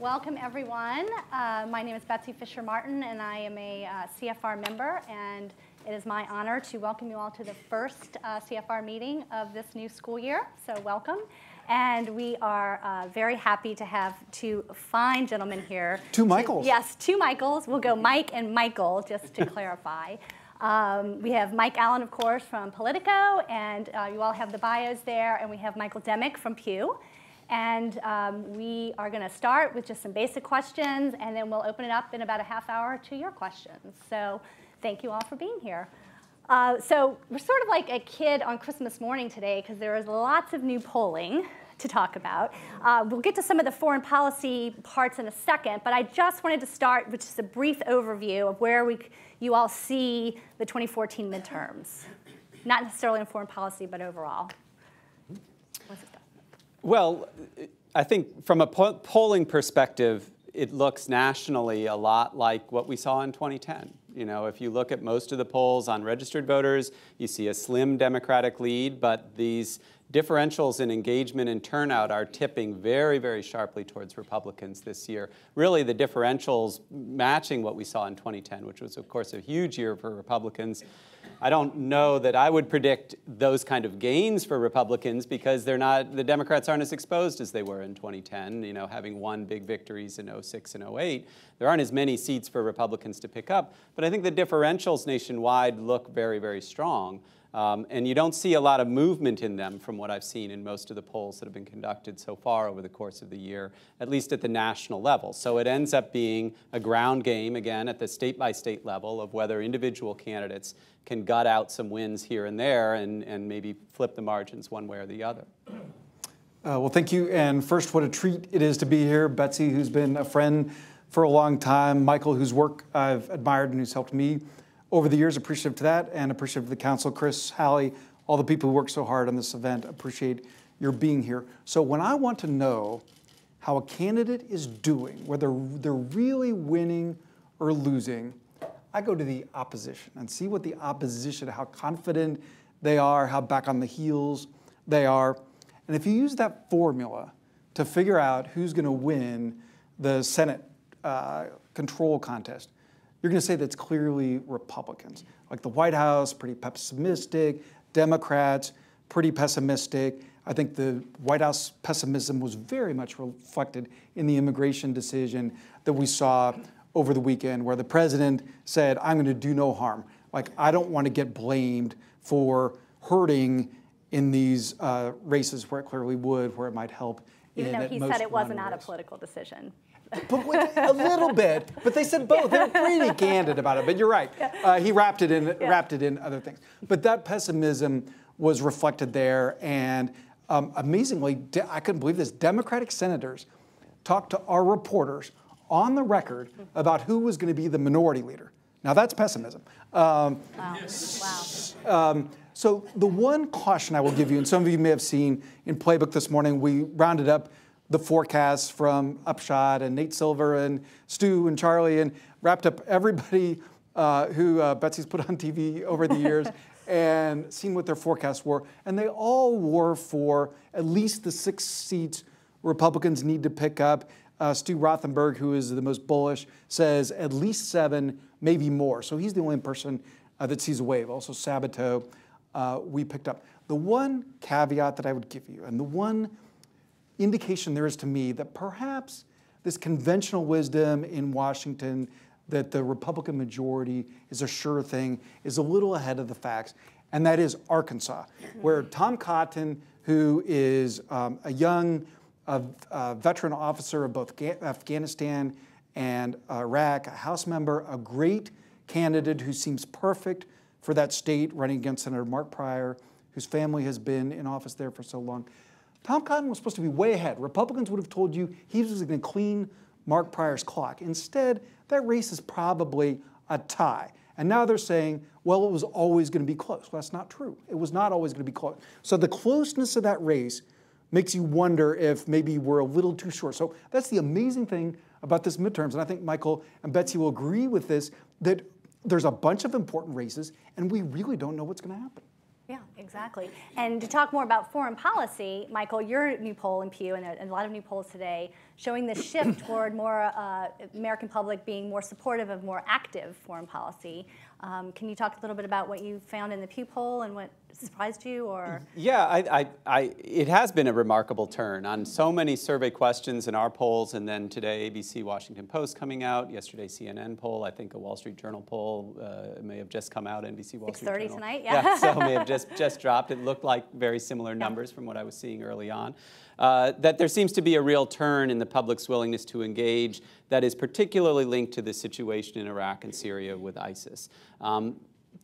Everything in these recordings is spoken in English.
Welcome, everyone. My name is Betsy Fisher-Martin, and I am a CFR member, and it is my honor to welcome you all to the first CFR meeting of this new school year, so welcome. And we are very happy to have two fine gentlemen here. Two Michaels. Yes, two Michaels. We'll go Mike and Michael, just to clarify. We have Mike Allen, of course, from Politico, and you all have the bios there, and we have Michael Demick from Pew. And we are going to start with just some basic questions, and then we'll open it up in about a half hour to your questions. So thank you all for being here. So we're sort of like a kid on Christmas morning today, because there is lots of new polling to talk about. We'll get to some of the foreign policy parts in a second, but I just wanted to start with just a brief overview of where you all see the 2014 midterms. Not necessarily in foreign policy, but overall. Well, I think from a polling perspective, it looks nationally a lot like what we saw in 2010. You know, if you look at most of the polls on registered voters, you see a slim Democratic lead, but these differentials in engagement and turnout are tipping very, very sharply towards Republicans this year. Really, the differentials matching what we saw in 2010, which was, of course, a huge year for Republicans. I don't know that I would predict those kind of gains for Republicans because the Democrats aren't as exposed as they were in 2010, you know, having won big victories in 06 and 08. There aren't as many seats for Republicans to pick up, but I think the differentials nationwide look very, very strong. And you don't see a lot of movement in them from what I've seen in most of the polls that have been conducted so far over the course of the year, at least at the national level. So it ends up being a ground game, again, at the state-by-state level of whether individual candidates can gut out some wins here and there and maybe flip the margins one way or the other. Well, thank you. And first, what a treat it is to be here. Betsy, who's been a friend for a long time. Michael, whose work I've admired and who's helped me over the years, appreciative to that, and appreciative of the council. Chris, Hallie, all the people who worked so hard on this event, appreciate your being here. So when I want to know how a candidate is doing, whether they're really winning or losing, I go to the opposition and see what the opposition, how confident they are, how back on the heels they are. And if you use that formula to figure out who's going to win the Senate control contest, you're going to say that's clearly Republicans. Like the White House, pretty pessimistic. Democrats, pretty pessimistic. I think the White House pessimism was very much reflected in the immigration decision that we saw over the weekend, where the president said, I'm going to do no harm. Like, I don't want to get blamed for hurting in these races where it clearly would, where it might help. Even though he said it was not a political decision. But a little bit, but they said both. They were pretty candid about it. But you're right. He wrapped it in other things. But that pessimism was reflected there, and amazingly, I couldn't believe this. Democratic senators talked to our reporters on the record about who was going to be the minority leader. Now that's pessimism. Wow. So the one caution I will give you, and some of you may have seen in Playbook this morning, we rounded up the forecasts from Upshot and Nate Silver and Stu and Charlie, and wrapped up everybody who Betsy's put on TV over the years and seen what their forecasts were. And they all were for at least the 6 seats Republicans need to pick up. Stu Rothenberg, who is the most bullish, says at least 7, maybe more. So he's the only person that sees a wave. Also Sabato, we picked up. The one caveat that I would give you, and the one indication there is to me that perhaps this conventional wisdom in Washington that the Republican majority is a sure thing is a little ahead of the facts, and that is Arkansas, where Tom Cotton, who is a young veteran officer of both Afghanistan and Iraq, a House member, a great candidate who seems perfect for that state, running against Senator Mark Pryor, whose family has been in office there for so long. Tom Cotton was supposed to be way ahead. Republicans would have told you he was going to clean Mark Pryor's clock. Instead, that race is probably a tie. And now they're saying, well, it was always going to be close. Well, that's not true. It was not always going to be close. So the closeness of that race makes you wonder if maybe we're a little too short. So that's the amazing thing about this midterms. And I think Michael and Betsy will agree with this, that there's a bunch of important races, and we really don't know what's going to happen. Yeah, exactly. And to talk more about foreign policy, Michael, your new poll in Pew, and a lot of new polls today, showing the shift toward more American public being more supportive of more active foreign policy. Can you talk a little bit about what you found in the Pew poll and what surprised you? Or Yeah, it has been a remarkable turn on so many survey questions in our polls, and then today ABC, Washington Post coming out, yesterday CNN poll, I think a Wall Street Journal poll may have just come out, NBC Wall Street Journal. 6:30 tonight, yeah. Yeah, so may have just dropped. It looked like very similar numbers from what I was seeing early on. That there seems to be a real turn in the public's willingness to engage that is particularly linked to the situation in Iraq and Syria with ISIS.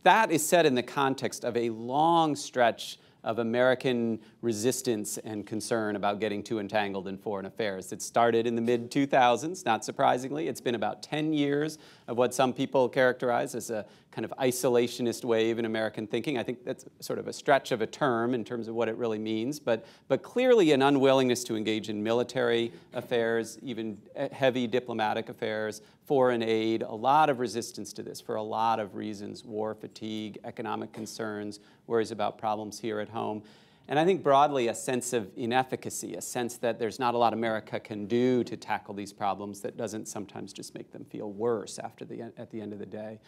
That is set in the context of a long stretch of American resistance and concern about getting too entangled in foreign affairs. It started in the mid-2000s, not surprisingly. It's been about 10 years of what some people characterize as a kind of isolationist wave in American thinking. I think that's sort of a stretch of a term in terms of what it really means, but clearly an unwillingness to engage in military affairs, even heavy diplomatic affairs, foreign aid, a lot of resistance to this for a lot of reasons: war fatigue, economic concerns, worries about problems here at home. And I think broadly a sense of inefficacy, a sense that there's not a lot America can do to tackle these problems that doesn't sometimes just make them feel worse at the end of the day.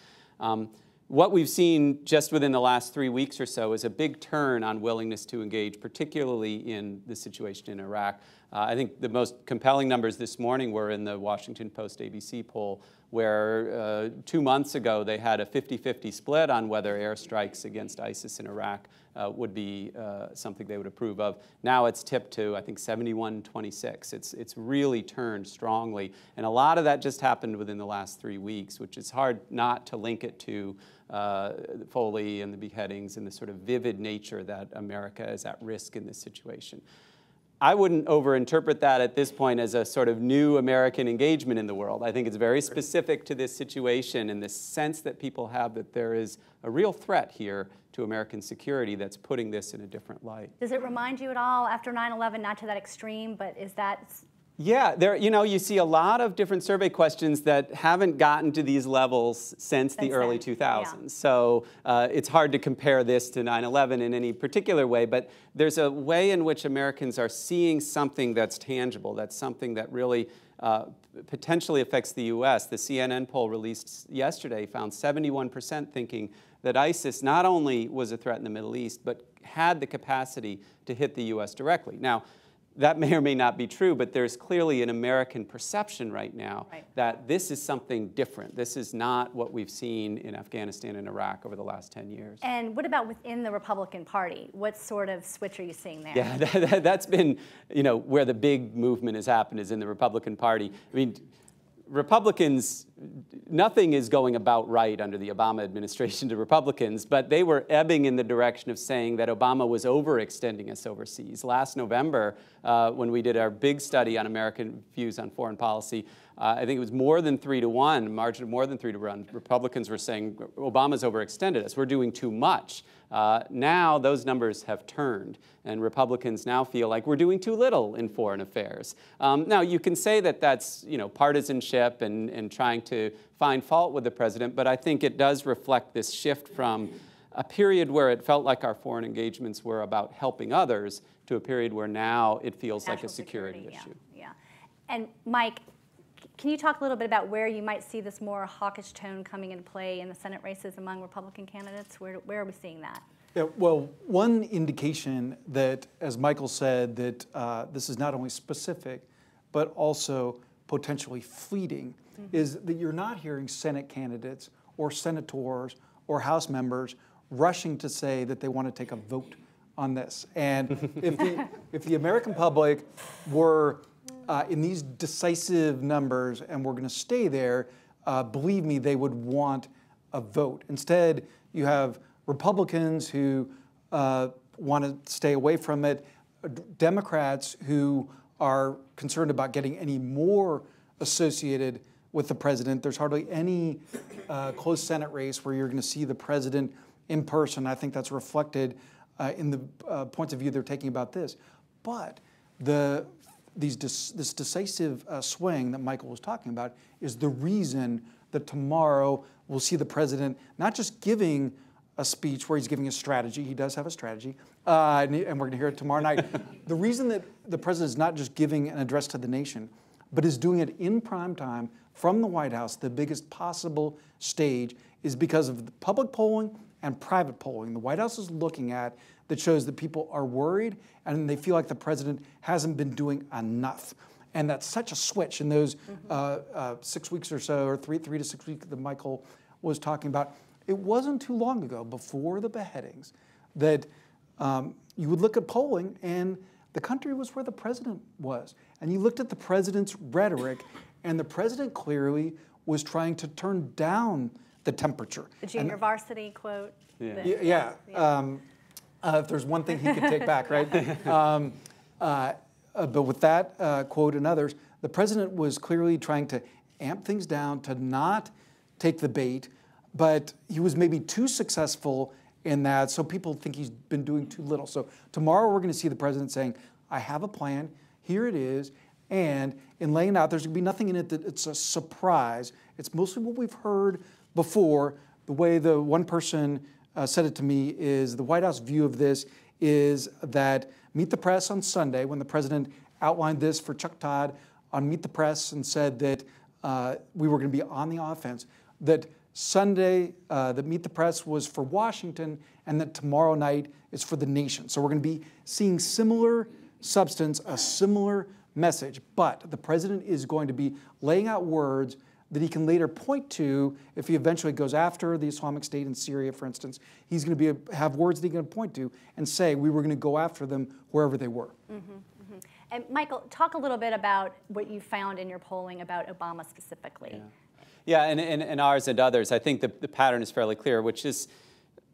What we've seen just within the last 3 weeks or so is a big turn on willingness to engage, particularly in the situation in Iraq. I think the most compelling numbers this morning were in the Washington Post ABC poll, where 2 months ago they had a 50-50 split on whether airstrikes against ISIS in Iraq would be something they would approve of. Now it's tipped to, I think, 71-26. It's really turned strongly. And a lot of that just happened within the last 3 weeks, which is hard not to link it to Foley and the beheadings and the sort of vivid nature that America is at risk in this situation. I wouldn't overinterpret that at this point as a sort of new American engagement in the world. I think it's very specific to this situation and this sense that people have that there is a real threat here to American security that's putting this in a different light. Does it remind you at all, after 9/11, not to that extreme, but is that... Yeah, you see a lot of different survey questions that haven't gotten to these levels since the early 2000s. Yeah. So it's hard to compare this to 9/11 in any particular way, but there's a way in which Americans are seeing something that's tangible, that's something that really potentially affects the U.S. The CNN poll released yesterday found 71% thinking that ISIS not only was a threat in the Middle East, but had the capacity to hit the U.S. directly. Now, that may or may not be true, but there's clearly an American perception right now that this is something different. This is not what we've seen in Afghanistan and Iraq over the last 10 years. And what about within the Republican Party? What sort of switch are you seeing there? Yeah, that's been, where the big movement has happened is in the Republican Party. I mean, Republicans, nothing is going about right under the Obama administration to Republicans, but they were ebbing in the direction of saying that Obama was overextending us overseas. Last November, when we did our big study on American views on foreign policy, I think it was more than 3-1, margin of more than 3-1. Republicans were saying Obama's overextended us. We're doing too much. Now those numbers have turned, and Republicans now feel like we're doing too little in foreign affairs. Now you can say that that's partisanship and trying to find fault with the president, but I think it does reflect this shift from a period where it felt like our foreign engagements were about helping others to a period where now it feels like a security issue. Yeah. And Mike, can you talk a little bit about where you might see this more hawkish tone coming into play in the Senate races among Republican candidates? Where are we seeing that? Yeah, well, one indication that, as Michael said, that this is not only specific, but also potentially fleeting, is that you're not hearing Senate candidates or senators or House members rushing to say that they want to take a vote on this. And if the American public were in these decisive numbers and we're going to stay there, believe me, they would want a vote. Instead, you have Republicans who want to stay away from it, Democrats who are concerned about getting any more associated with the president. There's hardly any close Senate race where you're going to see the president in person. I think that's reflected in the points of view they're taking about this. But this decisive swing that Michael was talking about is the reason that tomorrow we'll see the president not just giving a speech where he's giving a strategy. He does have a strategy, and we're going to hear it tomorrow night. The reason that the president is not just giving an address to the nation, but is doing it in prime time from the White House, the biggest possible stage, is because of the public polling and private polling the White House is looking at that shows that people are worried and they feel like the president hasn't been doing enough. And that's such a switch in those 6 weeks or so, or three to 6 weeks that Michael was talking about. It wasn't too long ago, before the beheadings, that you would look at polling and the country was where the president was. And you looked at the president's rhetoric, and the president clearly was trying to turn down the temperature. The junior varsity quote. Yeah. If there's one thing he could take back, right? But with that quote and others, the president was clearly trying to amp things down, to not take the bait, but he was maybe too successful in that, so people think he's been doing too little. So tomorrow we're going to see the president saying, I have a plan, here it is, and in laying it out, there's going to be nothing in it that it's a surprise. It's mostly what we've heard before. The way the one person said it to me is the White House view of this is that Meet the Press on Sunday, when the president outlined this for Chuck Todd on Meet the Press and said that we were going to be on the offense, that Sunday, that Meet the Press was for Washington, and that tomorrow night is for the nation. So we're going to be seeing similar substance, a similar message, but the president is going to be laying out words that he can later point to if he eventually goes after the Islamic State in Syria, for instance. He's going to have words that he can point to and say, we were going to go after them wherever they were. And Michael, talk a little bit about what you found in your polling about Obama specifically. Yeah, and ours and others, I think the pattern is fairly clear, which is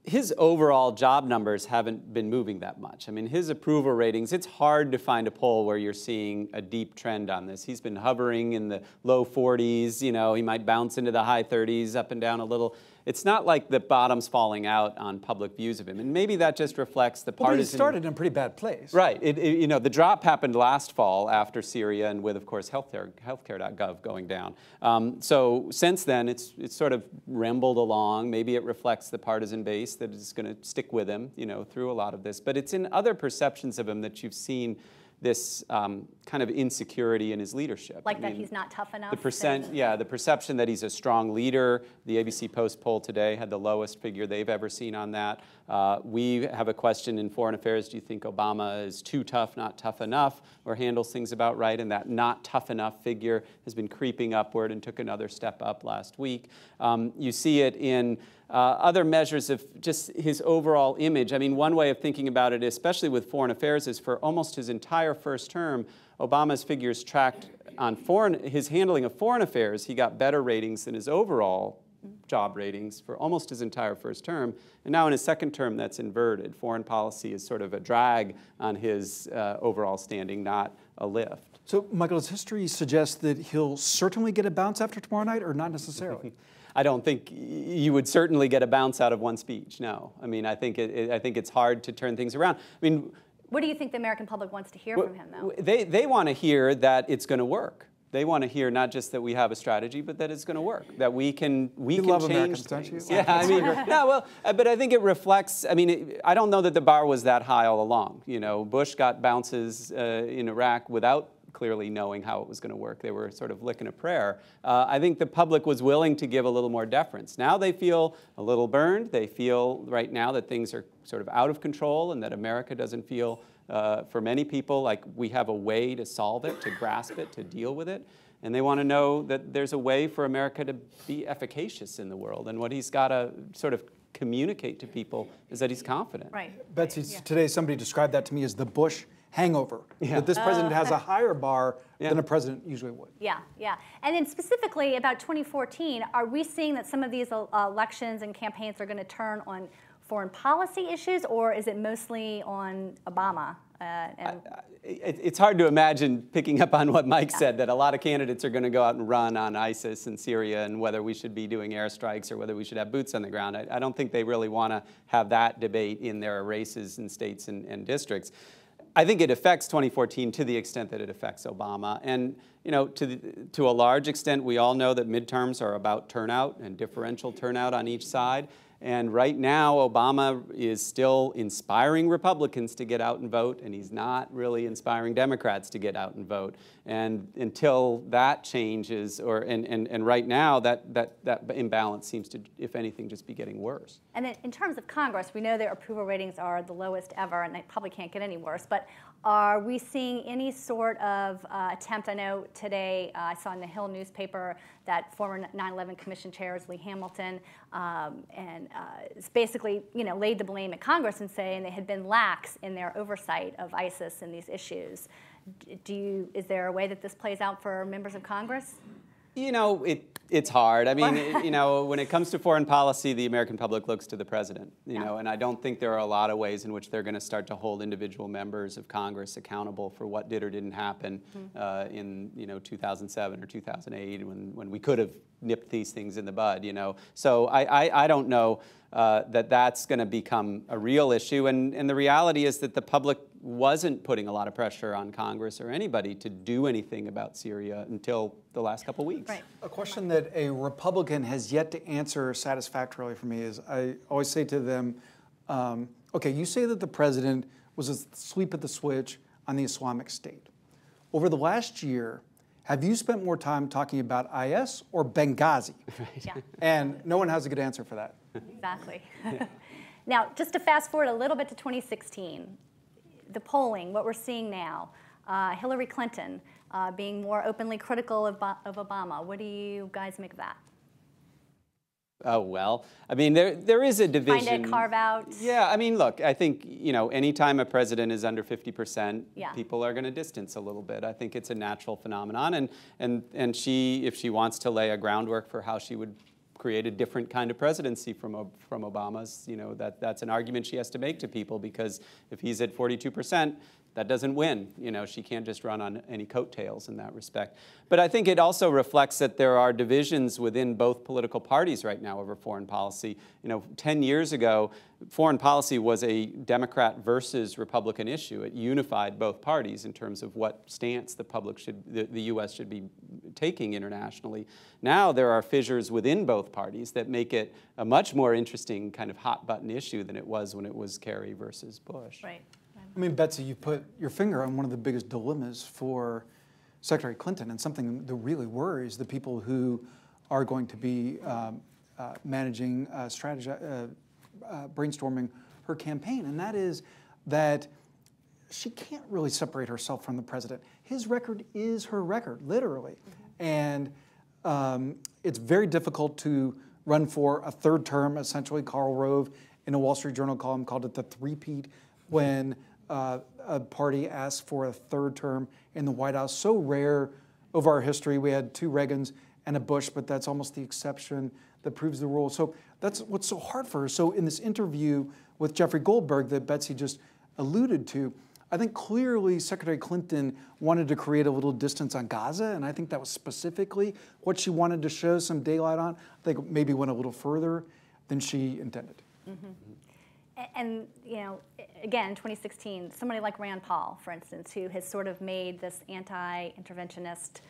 his overall job numbers haven't been moving that much. I mean, his approval ratings, it's hard to find a poll where you're seeing a deep trend on this. He's been hovering in the low 40s, you know, he might bounce into the high 30s, up and down a little. It's not like the bottom's falling out on public views of him. And maybe that just reflects the partisan... Well, he started in a pretty bad place. Right. You know, the drop happened last fall after Syria and with, of course, healthcare.gov going down. So since then, it's sort of rambled along. Maybe it reflects the partisan base that is going to stick with him, you know, through a lot of this. But it's in other perceptions of him that you've seen this kind of insecurity in his leadership. Like that he's not tough enough? The perception that he's a strong leader. The ABC Post poll today had the lowest figure they've ever seen on that. We have a question in Foreign Affairs, do you think Obama is too tough, not tough enough, or handles things about right? And that not tough enough figure has been creeping upward and took another step up last week. You see it in other measures of just his overall image. I mean, one way of thinking about it, especially with Foreign Affairs, is for almost his entire first term, Obama's figures tracked on his handling of foreign affairs. He got better ratings than his overall job ratings for almost his entire first term. And now in his second term, that's inverted. Foreign policy is sort of a drag on his overall standing, not a lift. So, Michael, does history suggest that he'll certainly get a bounce after tomorrow night, or not necessarily? I don't think you would certainly get a bounce out of one speech, no. I mean, I think it's hard to turn things around. I mean, what do you think the American public wants to hear from him, though? They want to hear that it's going to work. They want to hear not just that we have a strategy, but that it's going to work, that we can love change Americans, things. don't you? Yeah, I mean, no, well, but I think it reflects. I mean, I don't know that the bar was that high all along. You know, Bush got bounces in Iraq without clearly knowing how it was going to work. They were sort of licking a prayer. I think the public was willing to give a little more deference. Now they feel a little burned. They feel right now that things are sort of out of control and that America doesn't feel, for many people, like we have a way to solve it, to grasp it, to deal with it. And they want to know that there's a way for America to be efficacious in the world. And what he's got to sort of communicate to people is that he's confident. Right. Betsy, today somebody described that to me as the Bush hangover, that this president has a higher bar than a president usually would. Yeah. And then specifically about 2014, are we seeing that some of these elections and campaigns are going to turn on foreign policy issues, or is it mostly on Obama? It's hard to imagine, picking up on what Mike said, that a lot of candidates are going to go out and run on ISIS and Syria and whether we should be doing airstrikes or whether we should have boots on the ground. I don't think they really want to have that debate in their races and states and districts. I think it affects 2014 to the extent that it affects Obama. And you know, to a large extent, we all know that midterms are about turnout and differential turnout on each side. And right now, Obama is still inspiring Republicans to get out and vote, and he's not really inspiring Democrats to get out and vote. And until that changes, and right now, that imbalance seems to, if anything, just be getting worse. And then in terms of Congress, we know their approval ratings are the lowest ever, and they probably can't get any worse. But are we seeing any sort of attempt? I know today I saw in the Hill newspaper that former 9/11 Commission Chair is Lee Hamilton, and it's basically laid the blame at Congress and saying they had been lax in their oversight of ISIS and these issues. Is there a way that this plays out for members of Congress? It's hard. I mean, when it comes to foreign policy, the American public looks to the president, and I don't think there are a lot of ways in which they're going to start to hold individual members of Congress accountable for what did or didn't happen in 2007 or 2008 when we could have nipped these things in the bud, So I don't know that that's going to become a real issue. And the reality is that the public wasn't putting a lot of pressure on Congress or anybody to do anything about Syria until the last couple weeks. Right. A question that a Republican has yet to answer satisfactorily for me is, I always say to them, okay, you say that the president was asleep at the switch on the Islamic State. Over the last year, have you spent more time talking about IS or Benghazi? Right. Yeah. And no one has a good answer for that. Exactly. Now, just to fast forward a little bit to 2016, the polling, what we're seeing now, Hillary Clinton being more openly critical of Obama. What do you guys make of that? Oh, well, I mean, there is a division. Find a carve out. Yeah, I mean, look, I think, anytime a president is under 50%, yeah, people are going to distance a little bit. I think it's a natural phenomenon. And if she wants to lay a groundwork for how she would create a different kind of presidency from Obama's, that's an argument she has to make to people, because if he's at 42%, that doesn't win. She can't just run on any coattails in that respect. But I think it also reflects that there are divisions within both political parties right now over foreign policy. 10 years ago, foreign policy was a Democrat versus Republican issue. It unified both parties in terms of what stance the U.S. should be taking internationally. Now there are fissures within both parties that make it a much more interesting kind of hot button issue than it was when it was Kerry versus Bush. Right. I mean, Betsy, you put your finger on one of the biggest dilemmas for Secretary Clinton, and something that really worries the people who are going to be managing, brainstorming her campaign, and that is that she can't really separate herself from the president. His record is her record, literally. And it's very difficult to run for a third term. Essentially, Karl Rove in a Wall Street Journal column called it the three-peat, when a party asked for a third term in the White House. So rare over our history. We had 2 Reagans and a Bush, but that's almost the exception that proves the rule. So that's what's so hard for her. So in this interview with Jeffrey Goldberg that Betsy just alluded to, I think clearly Secretary Clinton wanted to create a little distance on Gaza, and I think that was specifically what she wanted to show some daylight on. I think maybe went a little further than she intended. Mm-hmm. And, again, 2016, somebody like Rand Paul, for instance, who has sort of made this anti-interventionist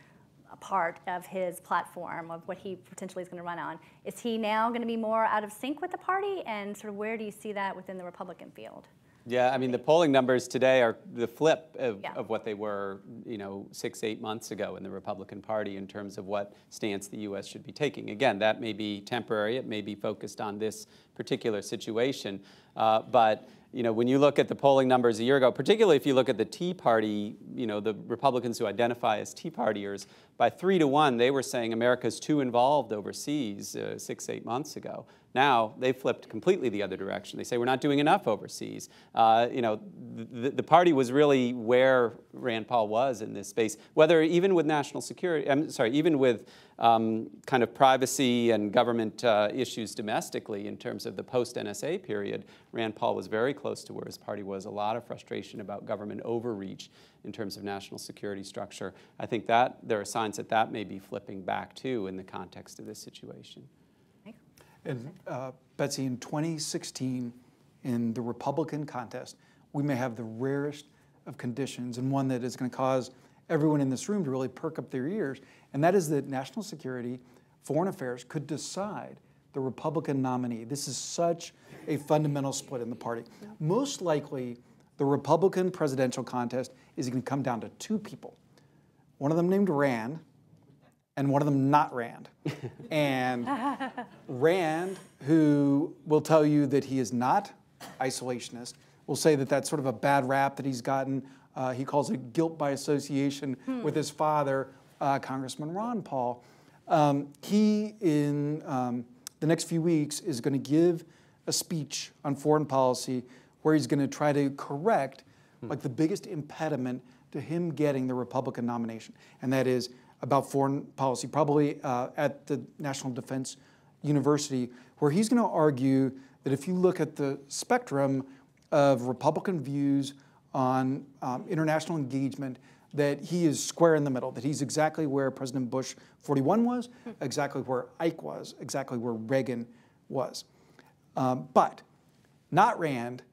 part of his platform, of what he potentially is going to run on, is he now going to be more out of sync with the party? And sort of where do you see that within the Republican field? Yeah, I mean, the polling numbers today are the flip of what they were, 6-8 months ago in the Republican Party in terms of what stance the U.S. should be taking. Again, that may be temporary. It may be focused on this particular situation. But when you look at the polling numbers a year ago, particularly if you look at the Tea Party, the Republicans who identify as Tea Partiers, by 3-1, they were saying America's too involved overseas 6-8 months ago. Now, they've flipped completely the other direction. They say we're not doing enough overseas. The party was really where Rand Paul was in this space, whether even with national security, even with kind of privacy and government issues domestically in terms of the post-NSA period. Rand Paul was very close to where his party was. A lot of frustration about government overreach in terms of national security structure. I think that there are signs that that may be flipping back too in the context of this situation. And Betsy, in 2016, in the Republican contest, we may have the rarest of conditions, and one that is going to cause everyone in this room to really perk up their ears, and that is that national security, foreign affairs could decide the Republican nominee. This is such a fundamental split in the party. Most likely, the Republican presidential contest is going to come down to two people. One of them named Rand, and one of them not Rand. And Rand, who will tell you that he is not isolationist, will say that that's sort of a bad rap that he's gotten. He calls it guilt by association with his father, Congressman Ron Paul. He, in the next few weeks, is going to give a speech on foreign policy where he's going to try to correct like the biggest impediment to him getting the Republican nomination, and that is about foreign policy, probably at the National Defense University, where he's going to argue that if you look at the spectrum of Republican views on international engagement, that he is square in the middle, that he's exactly where President Bush 41 was, exactly where Ike was, exactly where Reagan was. But not Rand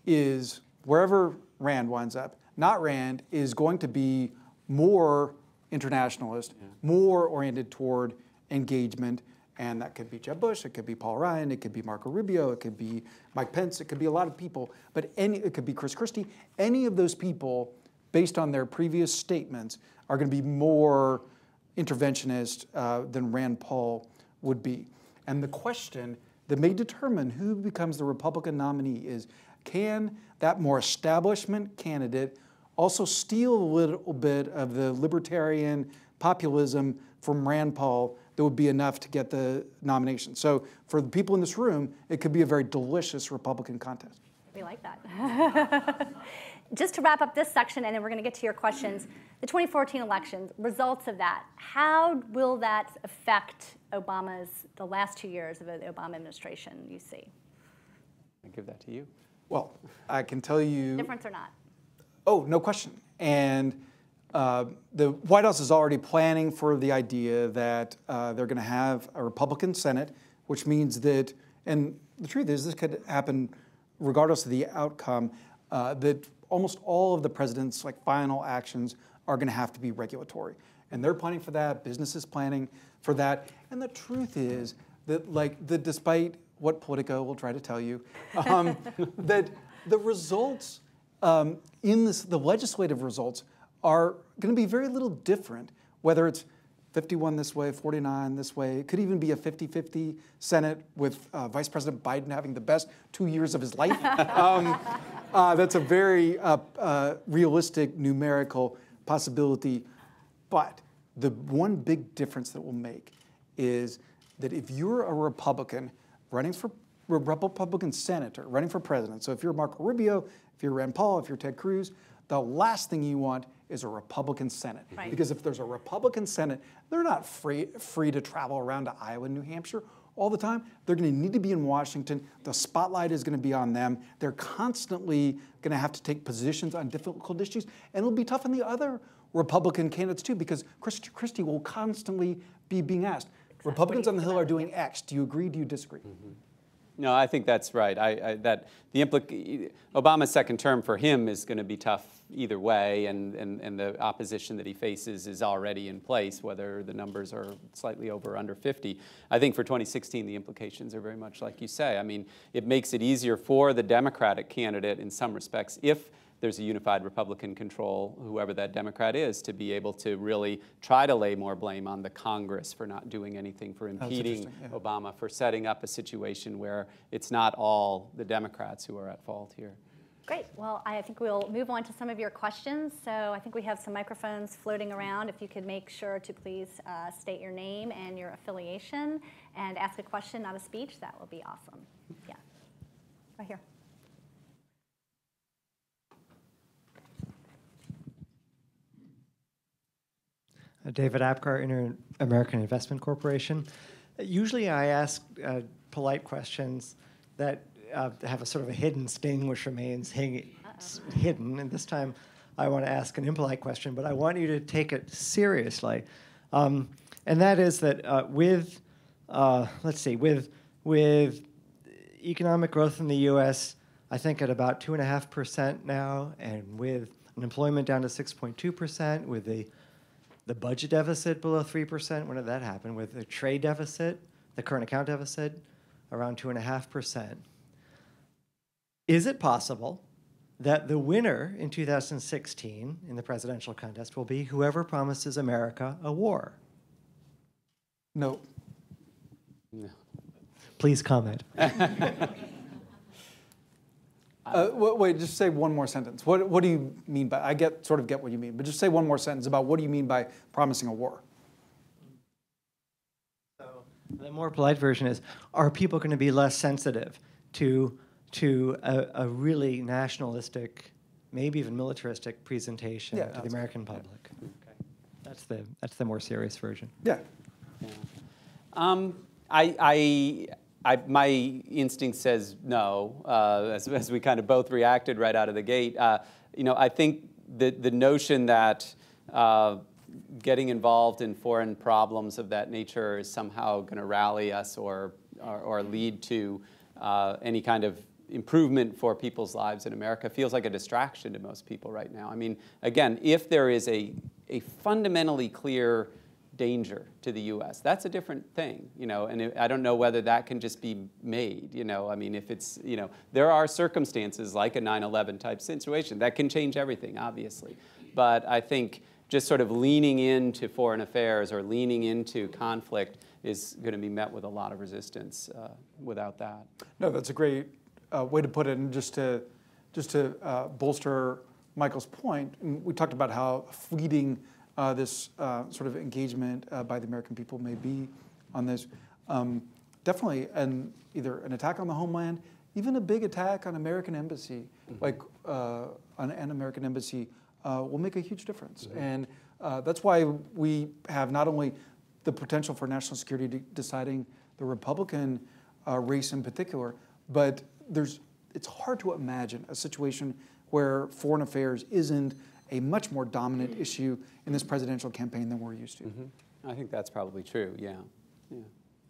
is, wherever Rand winds up, not Rand is going to be more internationalist, more oriented toward engagement, and that could be Jeb Bush, it could be Paul Ryan, it could be Marco Rubio, it could be Mike Pence, it could be a lot of people, but it could be Chris Christie. Any of those people, based on their previous statements, are going to be more interventionist than Rand Paul would be. And the question that may determine who becomes the Republican nominee is, can that more establishment candidate also steal a little bit of the libertarian populism from Rand Paul that would be enough to get the nomination? So for the people in this room, it could be a very delicious Republican contest. We like that. Just to wrap up this section, and then we're going to get to your questions, the 2014 elections, results of that, how will that affect the last 2 years of the Obama administration, you see? I give that to you. Well, I can tell you... Difference or not? Oh, no question. And the White House is already planning for the idea that they're going to have a Republican Senate, which means that, and the truth is this could happen regardless of the outcome, that almost all of the president's final actions are going to have to be regulatory. And they're planning for that, business is planning for that. And the truth is that despite what Politico will try to tell you, that the results the legislative results are going to be very little different, whether it's 51 this way, 49 this way. It could even be a 50-50 Senate with Vice President Biden having the best 2 years of his life. That's a very realistic numerical possibility. But the one big difference that will make is that if you're a Republican running for Republican senator, running for president, so if you're Marco Rubio, if you're Rand Paul, if you're Ted Cruz, the last thing you want is a Republican Senate. Right. Because if there's a Republican Senate, they're not free to travel around to Iowa and New Hampshire all the time. They're going to need to be in Washington. The spotlight is going to be on them. They're constantly going to have to take positions on difficult issues. And it'll be tough on the other Republican candidates too, because Christie will constantly be being asked, Republicans on the Hill are doing X. Do you agree? Do you disagree? Mm-hmm. No, I think that's right. Obama's second term for him is going to be tough either way, and the opposition that he faces is already in place, whether the numbers are slightly over or under 50. I think for 2016, the implications are very much like you say. I mean, it makes it easier for the Democratic candidate in some respects if there's a unified Republican control, whoever that Democrat is, to be able to really try to lay more blame on the Congress for not doing anything, for impeding Obama, for setting up a situation where it's not all the Democrats who are at fault here. Great. Well, I think we'll move on to some of your questions. So I think we have some microphones floating around. If you could make sure to please state your name and your affiliation and ask a question, not a speech, that would be awesome. Yeah. Right here. David Apgar, Inter-American Investment Corporation. Usually I ask polite questions that have a sort of a hidden sting which remains hidden, and this time I want to ask an impolite question, but I want you to take it seriously. And that is that with economic growth in the U.S., I think at about 2.5% now, and with unemployment down to 6.2%, with the budget deficit below 3%. When did that happen? With the trade deficit the current account deficit, around 2.5%. Is it possible that the winner in 2016 in the presidential contest will be whoever promises America a war? No. Please comment. Wait, just say one more sentence. What do you mean by, I sort of get what you mean, but just say one more sentence about what do you mean by promising a war? So the more polite version is, are people going to be less sensitive to a really nationalistic, maybe even militaristic presentation to the American public? Yeah. Okay. That's the more serious version. Yeah. My instinct says no, as we kind of both reacted right out of the gate. I think the notion that getting involved in foreign problems of that nature is somehow going to rally us or lead to any kind of improvement for people's lives in America feels like a distraction to most people right now. I mean, again, if there is a fundamentally clear danger to the U.S., that's a different thing, and I don't know whether that can just be made, I mean, if it's, there are circumstances like a 9/11 type situation that can change everything, obviously, but I think just sort of leaning into foreign affairs or leaning into conflict is going to be met with a lot of resistance without that. No, that's a great way to put it, and just to bolster Michael's point, and we talked about how fleeting this sort of engagement by the American people may be on this. Definitely either an attack on the homeland, even a big attack on American embassy, like on an American embassy, will make a huge difference. And that's why we have not only the potential for national security deciding the Republican race in particular, but it's hard to imagine a situation where foreign affairs isn't a much more dominant issue in this presidential campaign than we're used to. I think that's probably true, yeah.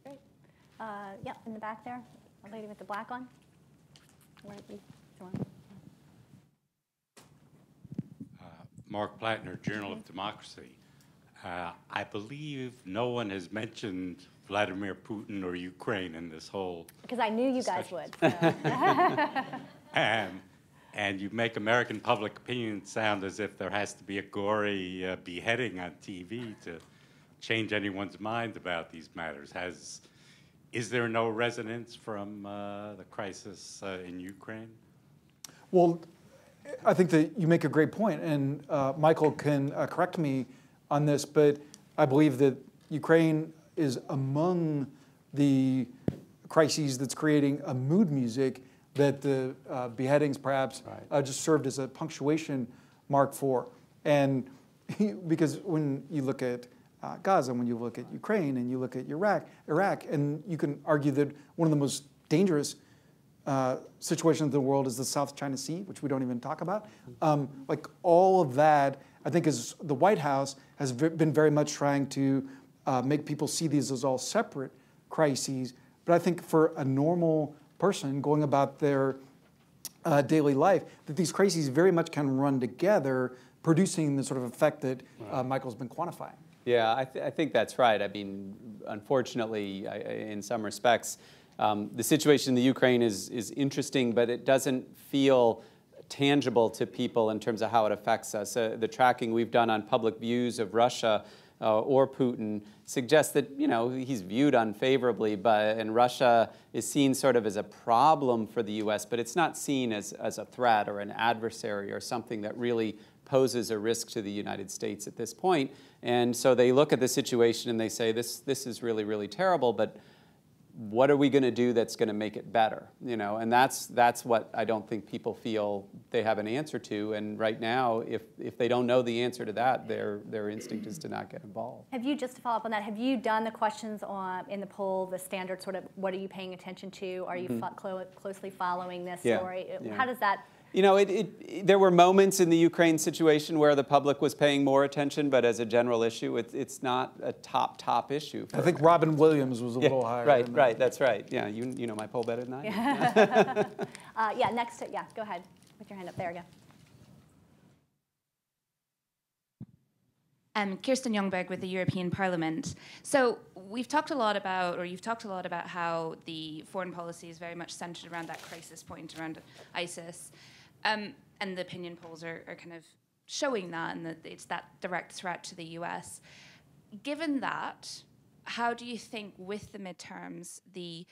Great. Yeah, in the back there, a lady with the black on. Mark Plattner, Journal of Democracy. I believe no one has mentioned Vladimir Putin or Ukraine in this whole Because I knew you guys discussion. would. So. And you make American public opinion sound as if there has to be a gory beheading on TV to change anyone's mind about these matters. Is there no resonance from the crisis in Ukraine? Well, I think that you make a great point, and Michael can correct me on this, but I believe that Ukraine is among the crises that's creating a mood music that the beheadings perhaps just served as a punctuation mark for. And because when you look at Gaza, when you look at Ukraine, and you look at Iraq, and you can argue that one of the most dangerous situations in the world is the South China Sea, which we don't even talk about. Like all of that, I think is the White House has been very much trying to make people see these as all separate crises. But I think for a normal person going about their daily life, that these crises very much can run together, producing the sort of effect that Michael's been quantifying. Yeah, I think that's right. I mean, unfortunately, in some respects, the situation in the Ukraine is interesting, but it doesn't feel tangible to people in terms of how it affects us. The tracking we've done on public views of Russia or Putin suggests that he's viewed unfavorably, and Russia is seen sort of as a problem for the U.S., but it's not seen as a threat or an adversary or something that really poses a risk to the United States at this point. And so they look at the situation and they say, this is really, really terrible, but what are we going to do that's going to make it better? And that's what I don't think people feel they have an answer to. And right now, if they don't know the answer to that, their instinct is to not get involved. Have you, just to follow up on that, have you done the questions in the poll, the standard sort of, what are you paying attention to? Are you closely following this story? Yeah. How does that? There were moments in the Ukraine situation where the public was paying more attention, but as a general issue, it's not a top issue. I think Robin Williams was a little higher. Right, that's right. Yeah, you know my poll better than I do. Yeah, go ahead. Put your hand up. There we go. Kirsten Jongberg with the European Parliament. So we've talked a lot about, or you've talked a lot about how the foreign policy is very much centered around that crisis point around ISIS. And the opinion polls are kind of showing that, and that it's that direct threat to the US. Given that, how do you think with the midterms, the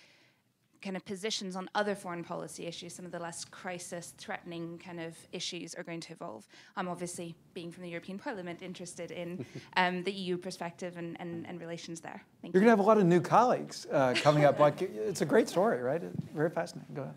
kind of positions on other foreign policy issues, some of the less crisis-threatening kind of issues are going to evolve? I'm obviously, being from the European Parliament, interested in the EU perspective and relations there. Thank you. You're going to have a lot of new colleagues coming up. Like, it's a great story, right? Very fascinating. Go ahead.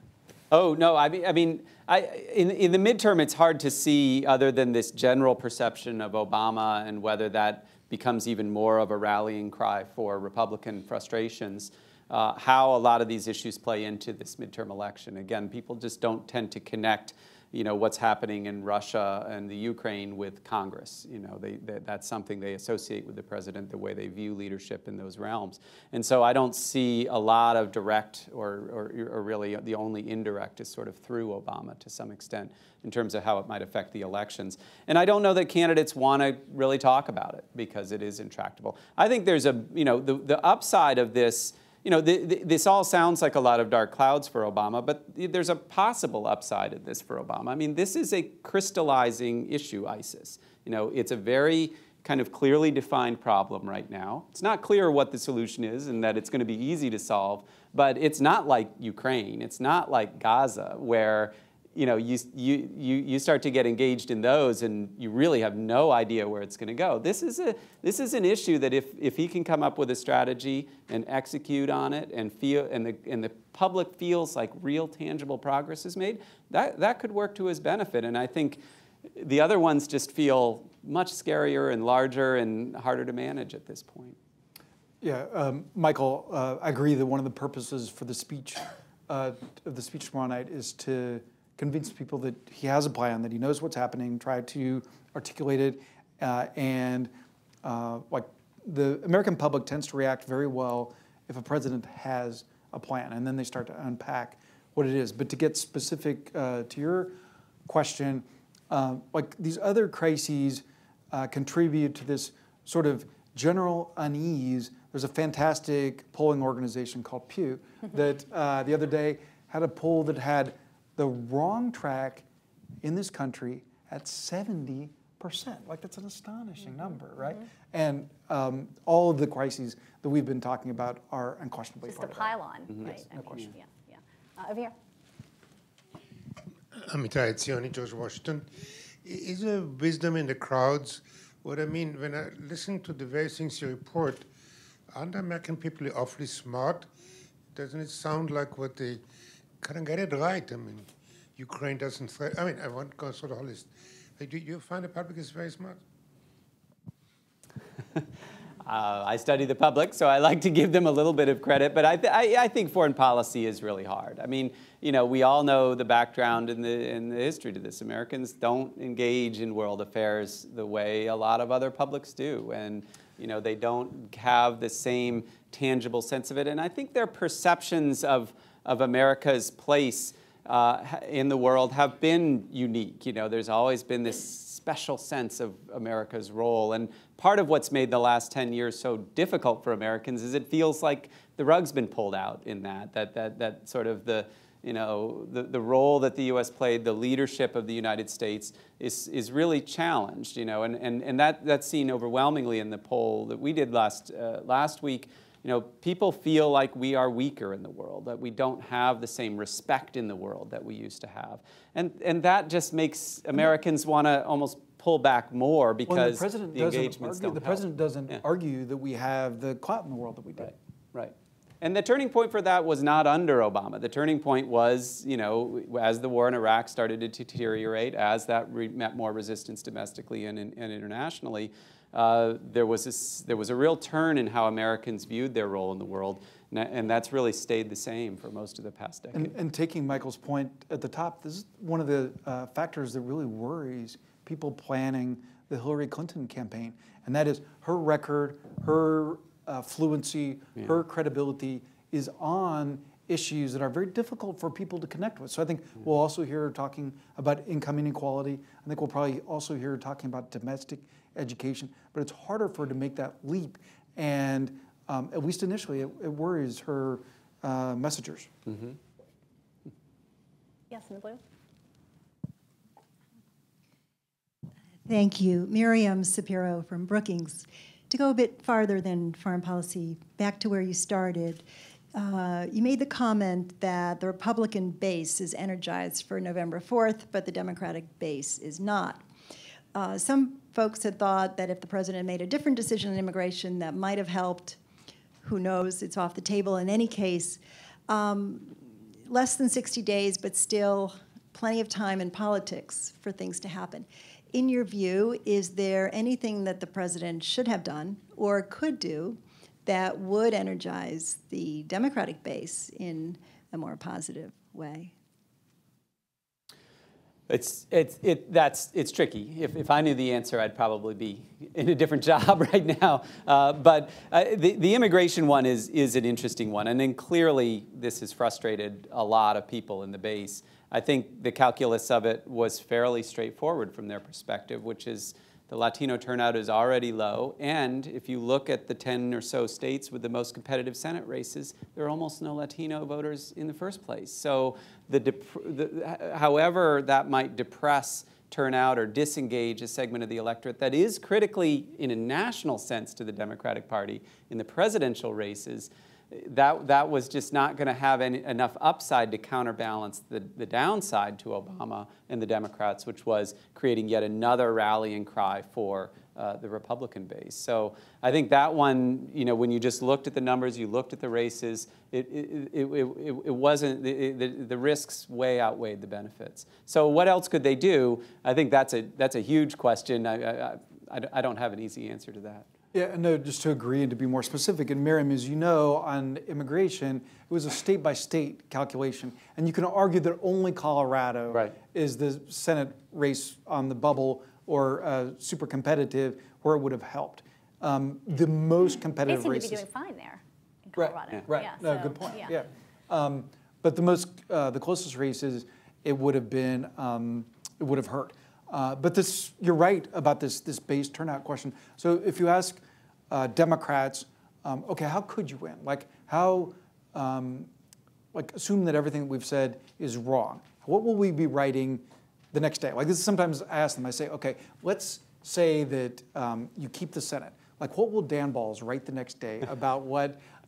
Oh, no, in the midterm, it's hard to see, other than this general perception of Obama and whether that becomes even more of a rallying cry for Republican frustrations, how a lot of these issues play into this midterm election. Again, people just don't tend to connect, what's happening in Russia and the Ukraine with Congress. That's something they associate with the president, the way they view leadership in those realms. And so I don't see a lot of direct or really the only indirect is sort of through Obama to some extent in terms of how it might affect the elections. And I don't know that candidates want to really talk about it because it is intractable. I think there's the upside of this. This all sounds like a lot of dark clouds for Obama, but there's a possible upside of this for Obama. I mean, this is a crystallizing issue, ISIS. It's a very kind of clearly defined problem right now. It's not clear what the solution is and that it's going to be easy to solve, but it's not like Ukraine. It's not like Gaza, where you start to get engaged in those and you really have no idea where it's going to go. This is an issue that if he can come up with a strategy and execute on it and the public feels like real tangible progress is made, that could work to his benefit. And I think the other ones just feel much scarier and larger and harder to manage at this point. Yeah, Michael, I agree that one of the purposes for the speech of the speech tomorrow night is to convince people that he has a plan, that he knows what's happening, try to articulate it, and like the American public tends to react very well if a president has a plan, and then they start to unpack what it is. But to get specific to your question, like these other crises contribute to this sort of general unease. There's a fantastic polling organization called Pew that the other day had a poll that had the wrong track in this country at 70%. Like, that's an astonishing number, right? And all of the crises that we've been talking about are unquestionably Just part a of that. pile-on, right? Yes, no question. Yeah. Over here. Amitai Etzioni, George Washington. Is there wisdom in the crowds? What I mean, when I listen to the various things you report, aren't American people awfully smart? Doesn't it sound like what they couldn't get it right? I mean, Ukraine doesn't threat. I mean, I won't go sort of holist. Do you find the public is very smart? I study the public, so I like to give them a little bit of credit. But I think foreign policy is really hard. I mean, we all know the background and the history to this. Americans don't engage in world affairs the way a lot of other publics do, and they don't have the same tangible sense of it. And I think their perceptions of America's place in the world have been unique. There's always been this special sense of America's role. And part of what's made the last 10 years so difficult for Americans is it feels like the rug's been pulled out in that sort of the role that the U.S. played, the leadership of the United States is really challenged, and that's seen overwhelmingly in the poll that we did last week. People feel like we are weaker in the world, that we don't have the same respect in the world that we used to have. And that just makes Americans want to almost pull back more because the engagements don't help. The president doesn't argue that we have the clout in the world that we do. Right. And the turning point for that was not under Obama. The turning point was, as the war in Iraq started to deteriorate, as that met more resistance domestically and internationally, there was a real turn in how Americans viewed their role in the world, and that's really stayed the same for most of the past decade. And taking Michael's point at the top, this is one of the factors that really worries people planning the Hillary Clinton campaign, and that is her record, her fluency, her credibility is on issues that are very difficult for people to connect with. So I think we'll also hear her talking about income inequality. I think we'll probably also hear her talking about domestic education, but it's harder for her to make that leap. And at least initially, it worries her messengers. Mm-hmm. Yes, in the blue. Thank you. Miriam Sapiro from Brookings. To go a bit farther than foreign policy, back to where you started, you made the comment that the Republican base is energized for November 4th, but the Democratic base is not. Some folks had thought that if the president made a different decision on immigration, that might have helped. Who knows? It's off the table in any case. Less than 60 days, but still plenty of time in politics for things to happen. In your view, is there anything that the president should have done or could do that would energize the Democratic base in a more positive way? It's tricky. If I knew the answer, I'd probably be in a different job right now. But the immigration one is an interesting one. And then clearly this has frustrated a lot of people in the base. I think the calculus of it was fairly straightforward from their perspective, which is the Latino turnout is already low. And if you look at the 10 or so states with the most competitive Senate races, there are almost no Latino voters in the first place. So however that might depress turnout or disengage a segment of the electorate that is critically, in a national sense, to the Democratic Party in the presidential races, that was just not going to have enough upside to counterbalance the downside to Obama and the Democrats, which was creating yet another rallying cry for the Republican base. So I think that one, when you just looked at the numbers, you looked at the races, it wasn't, the risks way outweighed the benefits. So what else could they do? I think that's a huge question. I don't have an easy answer to that. Yeah, no, just to agree and to be more specific, and Miriam, as you know, on immigration, it was a state-by-state calculation, and you can argue that only Colorado is the Senate race on the bubble or super competitive where it would have helped. The most competitive races. They seem to be doing fine there in Colorado. Right. Yeah, No, so, good point. Yeah. But the closest races, it would have been, it would have hurt. But you're right about this base turnout question. So if you ask Democrats, okay, how could you win? Like assume that everything that we've said is wrong. What will we be writing the next day? Like this, sometimes I ask them, I say, okay, let's say that you keep the Senate. Like what will Dan Balls write the next day about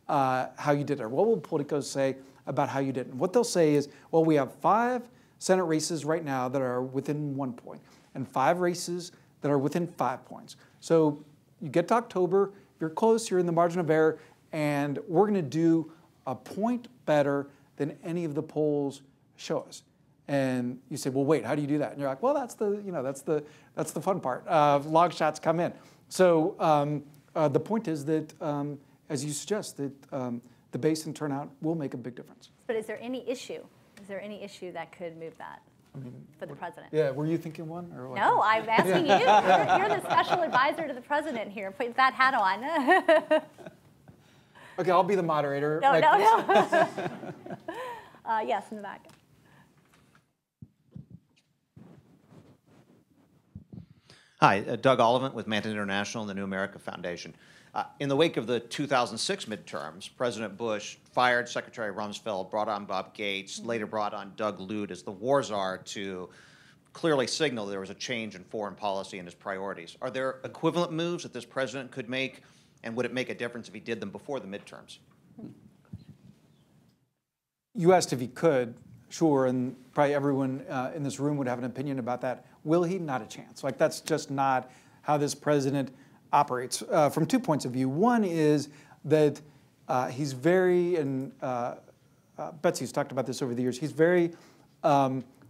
how you did it? Or what will Politico say about how you did it? And what they'll say is, well, we have 5 Senate races right now that are within 1 point, and 5 races that are within 5 points. So you get to October, you're close, you're in the margin of error, and we're going to do a point better than any of the polls show us. And you say, well, wait, how do you do that? And you're like, well, that's the fun part. Long shots come in. So the point is that, as you suggest, that the base and turnout will make a big difference. But is there any issue? Is there any issue that could move that for the president? Yeah, were you thinking one? Or like no, I'm asking you. You're the special advisor to the president here. Put that hat on. Okay, I'll be the moderator. No. Yes, in the back. Hi, Doug Ollivant with Manton International and the New America Foundation. In the wake of the 2006 midterms, President Bush fired Secretary Rumsfeld, brought on Bob Gates, later brought on Doug Lute as the war czar to clearly signal there was a change in foreign policy and his priorities. Are there equivalent moves that this president could make, and would it make a difference if he did them before the midterms? You asked if he could, sure, and probably everyone in this room would have an opinion about that. Will he? Not a chance. Like, that's just not how this president operates from 2 points of view. One is that he's very, and Betsy's talked about this over the years, he's very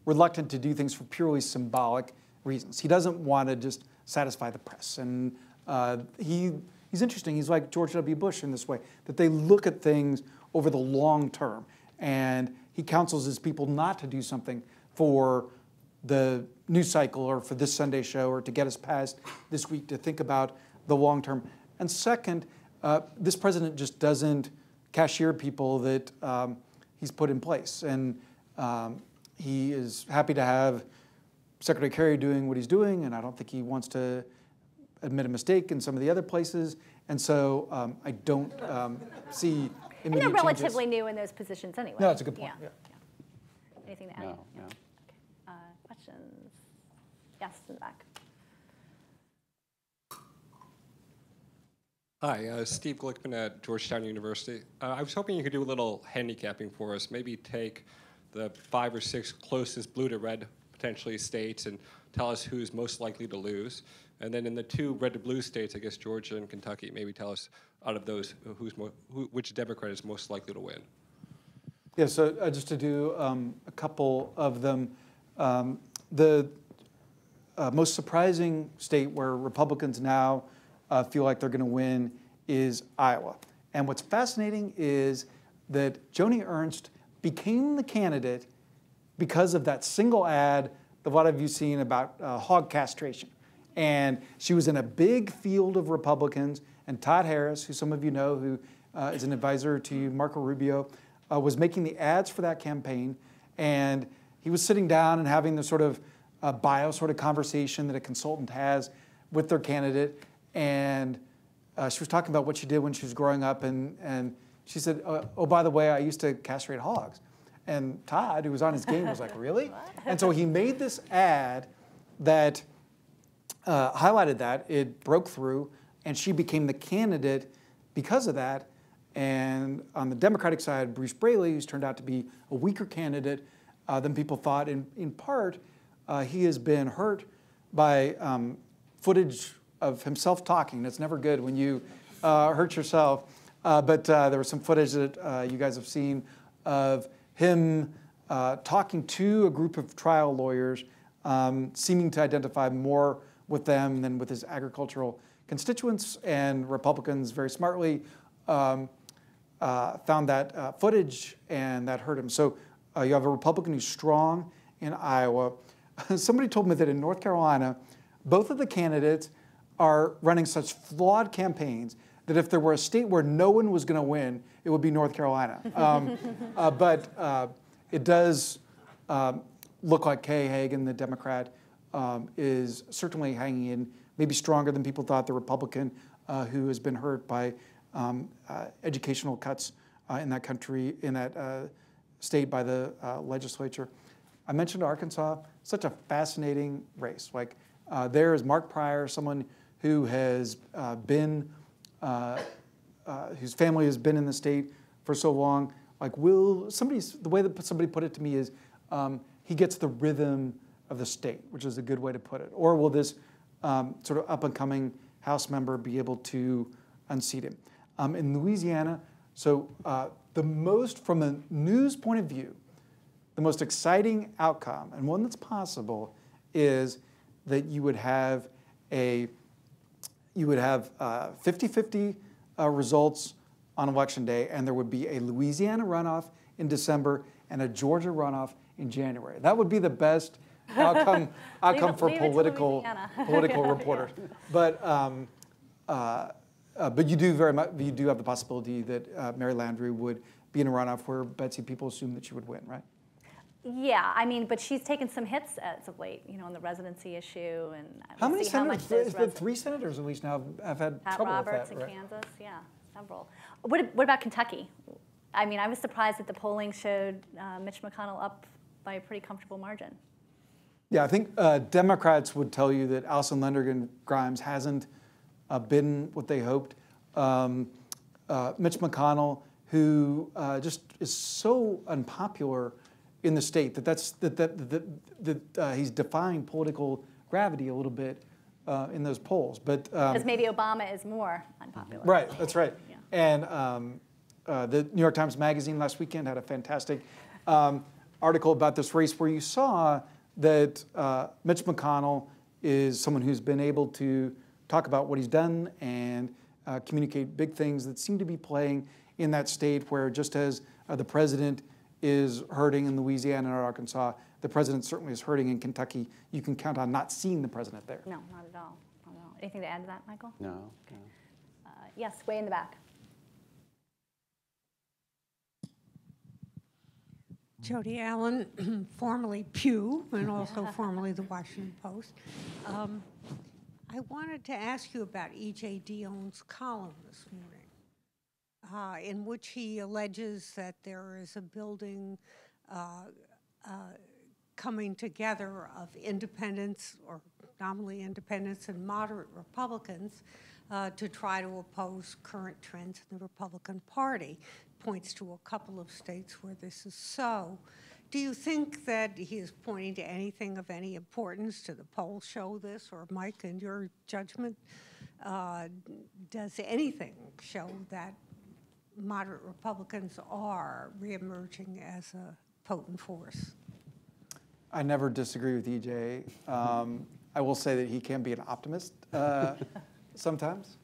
reluctant to do things for purely symbolic reasons. He doesn't want to just satisfy the press. And he's interesting. He's like George W. Bush in this way, that they look at things over the long term. And he counsels his people not to do something for the news cycle or for this Sunday show or to get us past this week, to think about the long term. And second, this president just doesn't cashier people that he's put in place. And he is happy to have Secretary Kerry doing what he's doing, and I don't think he wants to admit a mistake in some of the other places, and so I don't see And immediate they're changes. relatively new in those positions anyway. No, that's a good point. Yeah. Anything to add? No, no. Questions? Yes, in the back. Hi, Steve Glickman at Georgetown University. I was hoping you could do a little handicapping for us. Maybe take the 5 or 6 closest blue to red, potentially, states and tell us who's most likely to lose. And then in the 2 red to blue states, I guess Georgia and Kentucky, maybe tell us out of those which Democrat is most likely to win. Yeah, so just to do a couple of them. The most surprising state where Republicans now feel like they're going to win is Iowa. And what's fascinating is that Joni Ernst became the candidate because of that single ad that a lot of you seen about hog castration. And she was in a big field of Republicans, and Todd Harris, who some of you know, who is an advisor to Marco Rubio, was making the ads for that campaign. And he was sitting down and having the sort of bio sort of conversation that a consultant has with their candidate. And she was talking about what she did when she was growing up. And she said, oh, by the way, I used to castrate hogs. And Todd, who was on his game, was like, really? And so he made this ad that highlighted that. It broke through, and she became the candidate because of that. And on the Democratic side, Bruce Braley, who's turned out to be a weaker candidate than people thought, in part, he has been hurt by footage of himself talking. It's never good when you hurt yourself. But there was some footage that you guys have seen of him talking to a group of trial lawyers, seeming to identify more with them than with his agricultural constituents. And Republicans very smartly found that footage, and that hurt him. So you have a Republican who's strong in Iowa. Somebody told me that in North Carolina, both of the candidates are running such flawed campaigns that if there were a state where no one was going to win, it would be North Carolina. But it does look like Kay Hagan, the Democrat, is certainly hanging in, maybe stronger than people thought, the Republican who has been hurt by educational cuts in that country, in that state by the legislature. I mentioned Arkansas, such a fascinating race. Like there is Mark Pryor, someone who has been, whose family has been in the state for so long. Like the way that somebody put it to me is, he gets the rhythm of the state, which is a good way to put it. Or will this sort of up-and-coming House member be able to unseat him? In Louisiana, so from a news point of view, the most exciting outcome, and one that's possible, is that you would have 50-50 results on Election Day, and there would be a Louisiana runoff in December and a Georgia runoff in January. That would be the best outcome for political reporters. But you do have the possibility that Mary Landrieu would be in a runoff where Betsy, people assume that she would win, right? Yeah, I mean, but she's taken some hits as of late, on the residency issue, and how many senators? There's been 3 senators at least now have had Pat trouble Roberts with that, in right? Kansas, yeah, several. What about Kentucky? I mean, I was surprised that the polling showed Mitch McConnell up by a pretty comfortable margin. Yeah, I think Democrats would tell you that Alison Lundergan Grimes hasn't been what they hoped. Mitch McConnell, who just is so unpopular in the state that he's defying political gravity a little bit in those polls. But because maybe Obama is more unpopular. Right, that's right. Yeah. And the New York Times Magazine last weekend had a fantastic article about this race where you saw that Mitch McConnell is someone who's been able to talk about what he's done and communicate big things that seem to be playing in that state where, just as the president is hurting in Louisiana and Arkansas, the president certainly is hurting in Kentucky. You can count on not seeing the president there. No, not at all. Anything to add to that, Michael? No. Okay. Yes, way in the back. Jody Allen, formerly Pew, and also formerly the Washington Post. I wanted to ask you about E.J. Dionne's column this morning, in which he alleges that there is a building coming together of independents, or nominally independents, and moderate Republicans to try to oppose current trends in the Republican Party. Points to a couple of states where this is so. Do you think that he is pointing to anything of any importance? Do the polls show this? Or Mike, in your judgment, does anything show that moderate Republicans are reemerging as a potent force? I never disagree with EJ. I will say that he can be an optimist sometimes.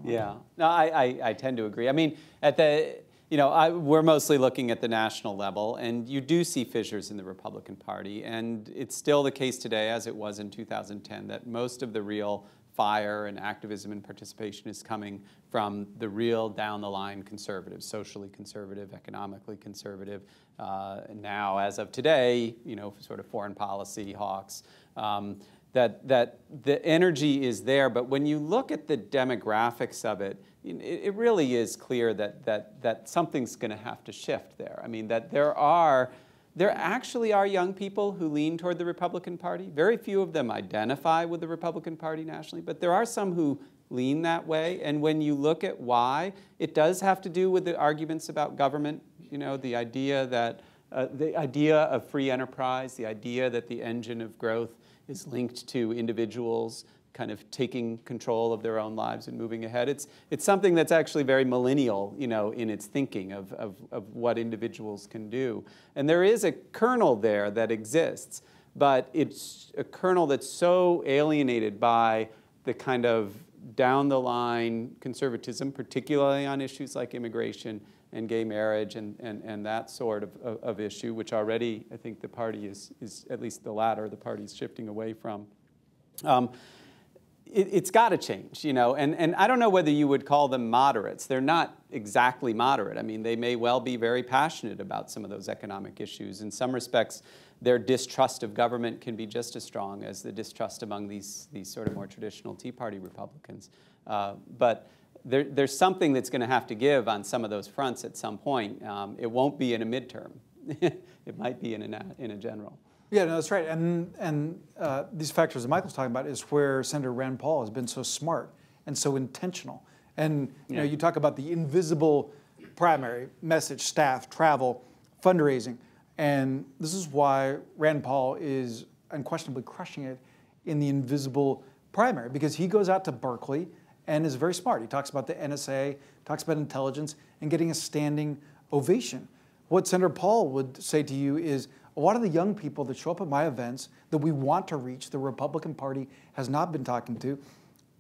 Yeah, no, I tend to agree. I mean, at the, we're mostly looking at the national level, and you do see fissures in the Republican Party, and it's still the case today, as it was in 2010, that most of the real fire and activism and participation is coming from the real down-the-line conservatives, socially conservative, economically conservative, and now, as of today, sort of foreign policy hawks. That the energy is there, but when you look at the demographics of it, it really is clear that something's going to have to shift there. I mean, that there actually are young people who lean toward the Republican Party. Very few of them identify with the Republican Party nationally, but there are some who lean that way. And when you look at why, it does have to do with the arguments about government. The idea that the idea of free enterprise, the idea that the engine of growth is linked to individuals kind of taking control of their own lives and moving ahead. It's something that's actually very millennial, in its thinking of what individuals can do. And there is a kernel there that exists, but it's a kernel that's so alienated by the kind of down-the-line conservatism, particularly on issues like immigration and gay marriage and that sort of issue, which already I think the party is at least the latter, the party's shifting away from. It's got to change, and I don't know whether you would call them moderates. They're not exactly moderate. I mean, they may well be very passionate about some of those economic issues. In some respects, their distrust of government can be just as strong as the distrust among these sort of more traditional Tea Party Republicans. But there's something that's going to have to give on some of those fronts at some point. It won't be in a midterm. It might be in a general. Yeah, no, that's right. And these factors that Michael's talking about is where Senator Rand Paul has been so smart and so intentional. And you talk about the invisible primary, message, staff, travel, fundraising. And this is why Rand Paul is unquestionably crushing it in the invisible primary, because he goes out to Berkeley and is very smart. He talks about the NSA, talks about intelligence, and getting a standing ovation. What Senator Paul would say to you is, a lot of the young people that show up at my events that we want to reach, the Republican Party has not been talking to,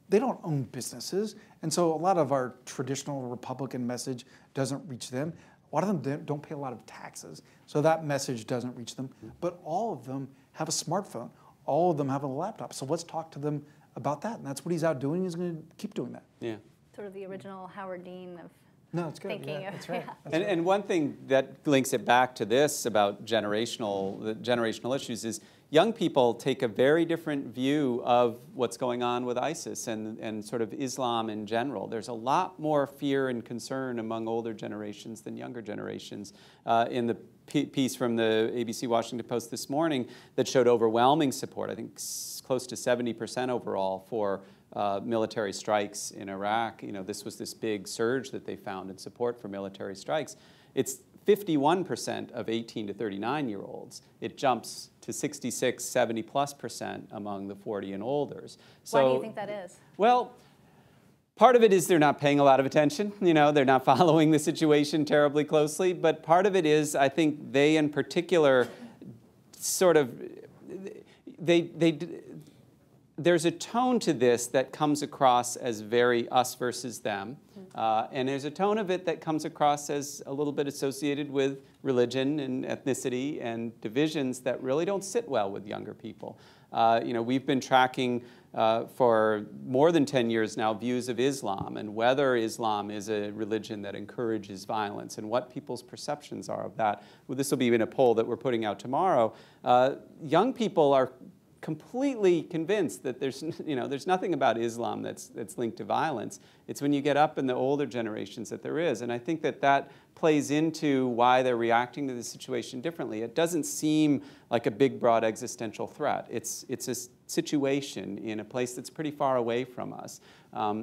they don't own businesses. And so a lot of our traditional Republican message doesn't reach them. A lot of them don't pay a lot of taxes, so that message doesn't reach them. But all of them have a smartphone. All of them have a laptop. So let's talk to them about that. And that's what he's out doing. He's going to keep doing that. Yeah. Sort of the original Howard Dean of it's good. thinking. Yeah, that's right. Yeah. That's right. And one thing that links it back to this about the generational issues is young people take a very different view of what's going on with ISIS and sort of Islam in general. There's a lot more fear and concern among older generations than younger generations. In the piece from the ABC Washington Post this morning that showed overwhelming support, I think close to 70% overall for military strikes in Iraq. This was this big surge that they found in support for military strikes. It's 51% of 18 to 39-year-olds. It jumps to 66, 70+% among the 40 and olders. So, why do you think that is? Well, part of it is they're not paying a lot of attention. They're not following the situation terribly closely. But part of it is, I think they in particular sort of, there's a tone to this that comes across as very us versus them. And there's a tone of it that comes across as a little bit associated with religion and ethnicity and divisions that really don't sit well with younger people. We've been tracking for more than 10 years now views of Islam and whether Islam is a religion that encourages violence and what people's perceptions are of that. Well, this will be in a poll that we're putting out tomorrow. Young people are completely convinced that there's nothing about Islam that's linked to violence. It's when you get up in the older generations that there is. And I think that plays into why they're reacting to the situation differently. It doesn't seem like a big, broad existential threat. It's a situation in a place that's pretty far away from us.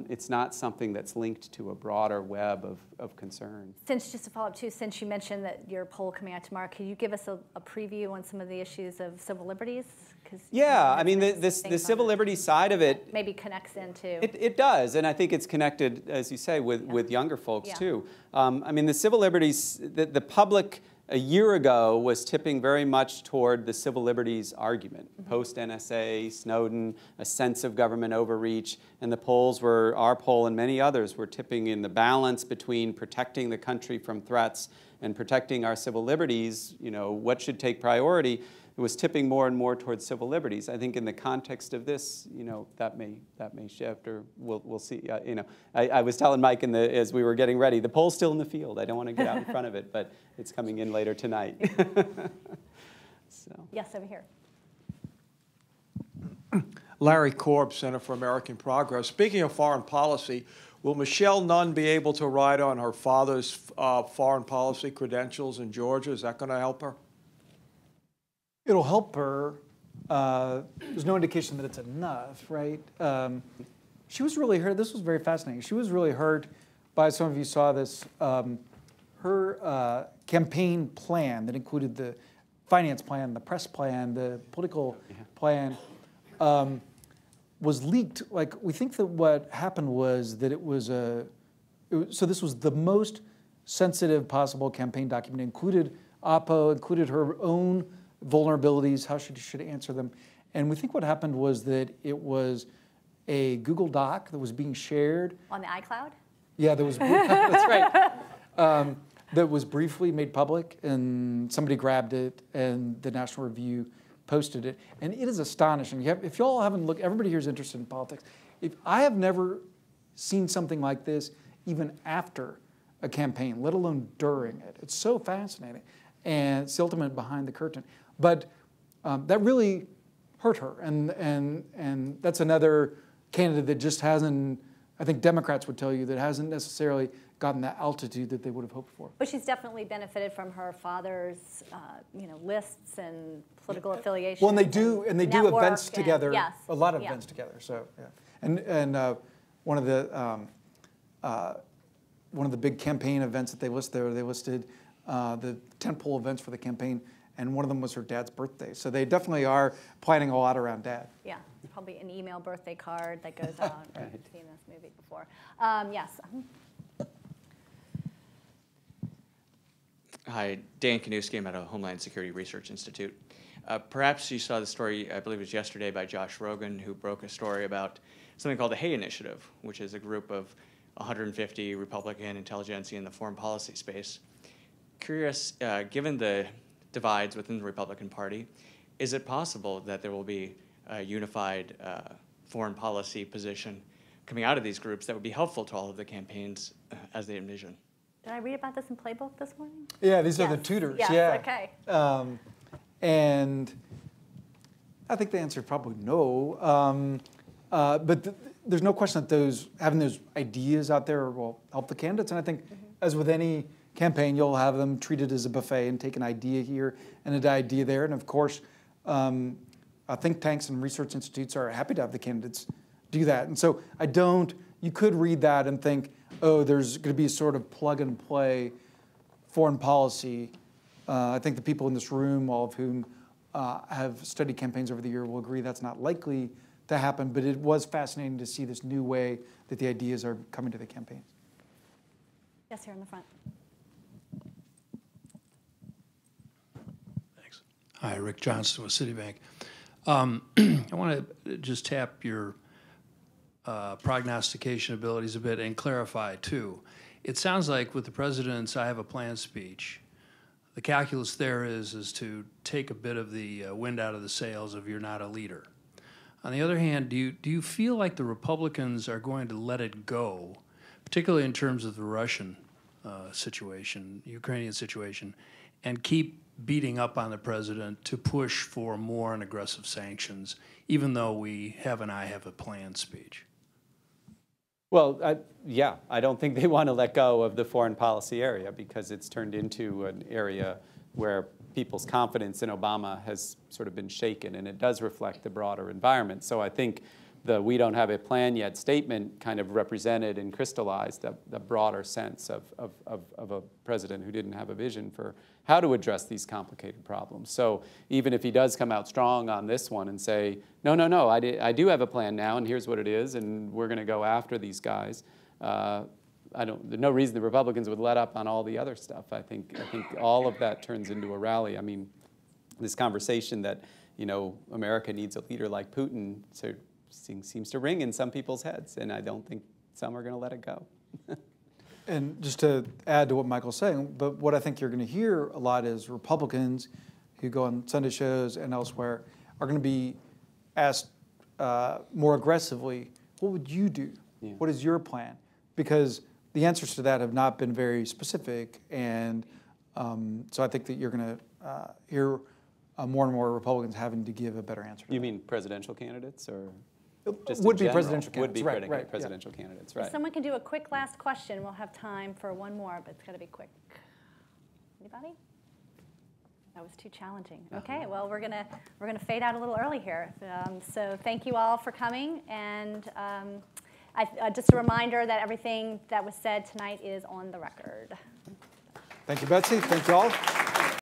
It's not something that's linked to a broader web of concern. Just to follow up too, since you mentioned that your poll coming out tomorrow, can you give us a preview on some of the issues of civil liberties? Yeah, I mean, the civil liberties side of it maybe connects into. It does, and I think it's connected, as you say, with younger folks too. I mean, the civil liberties, the public a year ago was tipping very much toward the civil liberties argument, post-NSA, Snowden, a sense of government overreach, and the polls were, our poll and many others, were tipping in the balance between protecting the country from threats and protecting our civil liberties, what should take priority. It was tipping more and more towards civil liberties. I think in the context of this, that may shift, or we'll see. I was telling Mike as we were getting ready, the poll's still in the field. I don't want to get out in front of it, but it's coming in later tonight. So. Yes, over here. Larry Korb, Center for American Progress. Speaking of foreign policy, will Michelle Nunn be able to ride on her father's foreign policy credentials in Georgia? Is that going to help her? It'll help her. There's no indication that it's enough, right? She was really hurt. This was very fascinating. She was really hurt by, some of you saw this, her campaign plan that included the finance plan, the press plan, the political plan, was leaked. Like, we think that what happened was that so this was the most sensitive possible campaign document. It included Oppo, included her own vulnerabilities, how she should answer them. And we think what happened was that it was a Google Doc that was being shared. On the iCloud? Yeah, that was, that's right. That was briefly made public, and somebody grabbed it, and the National Review posted it. And it is astonishing. If you all haven't looked, everybody here is interested in politics. I have never seen something like this even after a campaign, let alone during it. It's so fascinating. And it's the ultimate behind the curtain. But that really hurt her. And that's another candidate that just hasn't, I think Democrats would tell you, that hasn't necessarily gotten that altitude that they would have hoped for. But she's definitely benefited from her father's, lists and political affiliations. Well, and they do events together. Yes, a lot of events together. So yeah, and one of the big campaign events that they listed, the tentpole events for the campaign, and one of them was her dad's birthday. So they definitely are planning a lot around Dad. Yeah, it's probably an email birthday card that goes out. Right. I've seen this movie before. Yes. Hi, Dan Kanuski. I'm at a Homeland Security Research Institute. Perhaps you saw the story, I believe it was yesterday, by Josh Rogan, who broke a story about something called the Hay Initiative, which is a group of 150 Republican intelligentsia in the foreign policy space. Curious, given the divides within the Republican Party, is it possible that there will be a unified foreign policy position coming out of these groups that would be helpful to all of the campaigns as they envision? Did I read about this in Playbook this morning? Yeah, these are the tutors. Yes, yeah. Okay. And I think the answer is probably no. But there's no question that having those ideas out there will help the candidates. And I think, as with any campaign, you'll have them treated as a buffet and take an idea here and an idea there. And of course, think tanks and research institutes are happy to have the candidates do that. And so you could read that and think, oh, there's going to be a sort of plug and play foreign policy. I think the people in this room, all of whom have studied campaigns over the year, will agree that's not likely to happen. But it was fascinating to see this new way that the ideas are coming to the campaigns. Yes, here in the front. Thanks. Hi, Rick Johnston with Citibank. I want to just tap your prognostication abilities a bit and clarify, too. It sounds like with the president's I have a plan speech, the calculus there is to take a bit of the wind out of the sails of you're not a leader. On the other hand, do you feel like the Republicans are going to let it go, particularly in terms of the Russian situation, Ukrainian situation, and keep beating up on the president to push for more and aggressive sanctions, even though we have an I have a plan speech? Well, yeah, I don't think they want to let go of the foreign policy area because it's turned into an area where people's confidence in Obama has sort of been shaken, and it does reflect the broader environment. So I think the "we don't have a plan yet" statement kind of represented and crystallized the broader sense of a president who didn't have a vision for how to address these complicated problems. So even if he does come out strong on this one and say, no, no, no, I do have a plan now, and here's what it is, and we're going to go after these guys, there's no reason the Republicans would let up on all the other stuff. I think all of that turns into a rally. I mean, this conversation that, you know, America needs a leader like Putin seems to ring in some people's heads, and I don't think some are going to let it go. And just to add to what Michael's saying, but what I think you're going to hear a lot is Republicans who go on Sunday shows and elsewhere are going to be asked more aggressively, what would you do? Yeah. What is your plan? Because the answers to that have not been very specific, and so I think that you're going to hear more and more Republicans having to give a better answer to You that. mean presidential candidates, or just would be general? presidential candidates, Would be right, presidential candidates, right? If someone can do a quick last question, we'll have time for one more, but it's got to be quick. Anybody? That was too challenging. Okay, well, we're gonna fade out a little early here. So thank you all for coming, and just a reminder that everything that was said tonight is on the record. Thank you, Betsy. Thank you all.